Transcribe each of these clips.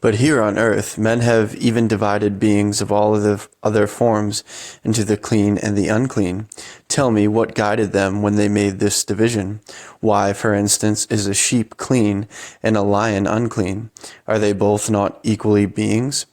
But here on earth, men have even divided beings of all of the other forms into the clean and the unclean. Tell me, what guided them when they made this division? Why, for instance, is a sheep clean and a lion unclean? Are they both not equally beings?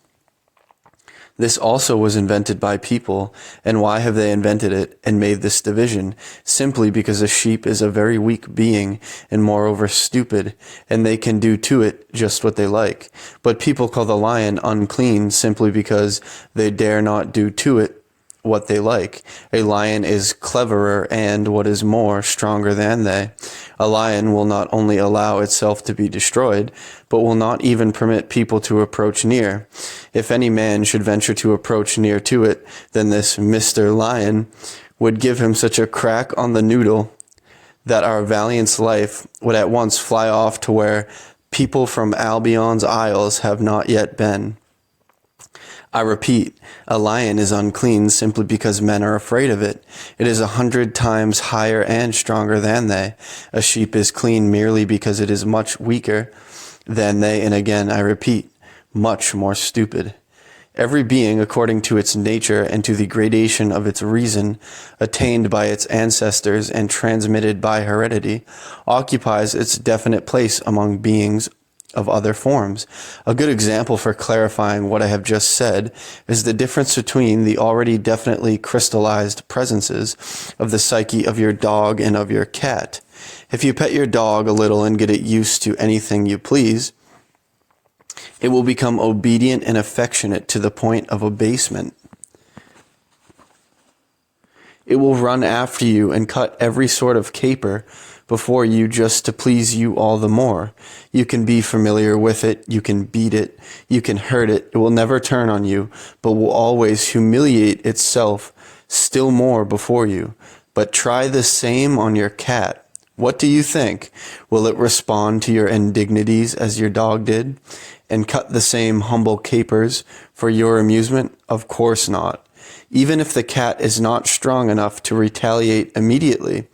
This also was invented by people, and why have they invented it and made this division? Simply because a sheep is a very weak being, and moreover stupid, and they can do to it just what they like. But people call the lion unclean simply because they dare not do to it what they like. A lion is cleverer and, what is more, stronger than they. A lion will not only allow itself to be destroyed, but will not even permit people to approach near. If any man should venture to approach near to it, then this Mr. Lion would give him such a crack on the noodle that our valiant's life would at once fly off to where people from Albion's isles have not yet been. I repeat, a lion is unclean simply because men are afraid of it. It is 100 times higher and stronger than they. A sheep is clean merely because it is much weaker than they, and again, I repeat, much more stupid. Every being, according to its nature and to the gradation of its reason, attained by its ancestors and transmitted by heredity, occupies its definite place among beings of other forms. A good example for clarifying what I have just said is the difference between the already definitely crystallized presences of the psyche of your dog and of your cat. If you pet your dog a little and get it used to anything you please, it will become obedient and affectionate to the point of abasement. It will run after you and cut every sort of caper before you just to please you all the more. You can be familiar with it, you can beat it, you can hurt it. It will never turn on you, but will always humiliate itself still more before you. But try the same on your cat. What do you think? Will it respond to your indignities as your dog did, and cut the same humble capers for your amusement? Of course not. Even if the cat is not strong enough to retaliate immediately,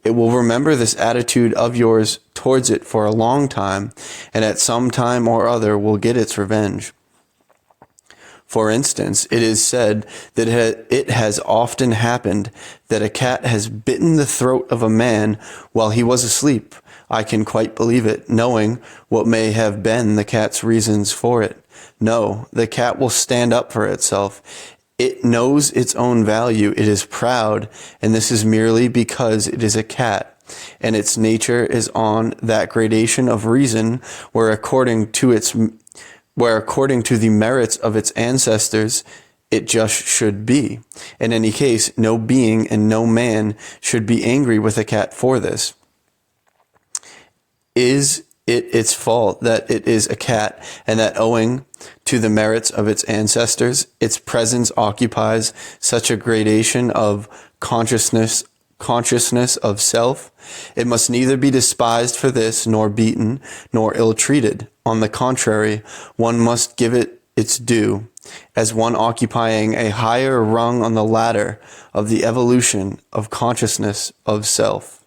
it will remember this attitude of yours towards it for a long time, and at some time or other will get its revenge. For instance, it is said that it has often happened that a cat has bitten the throat of a man while he was asleep. I can quite believe it, knowing what may have been the cat's reasons for it. No, the cat will stand up for itself. It knows its own value, it is proud, and this is merely because it is a cat, and its nature is on that gradation of reason where according to the merits of its ancestors, it just should be. In any case, no being and no man should be angry with a cat for this. Is it its fault that it is a cat, and that owing to the merits of its ancestors, its presence occupies such a gradation of consciousness of self? It must neither be despised for this, nor beaten, nor ill-treated. On the contrary, one must give it its due, as one occupying a higher rung on the ladder of the evolution of consciousness of self.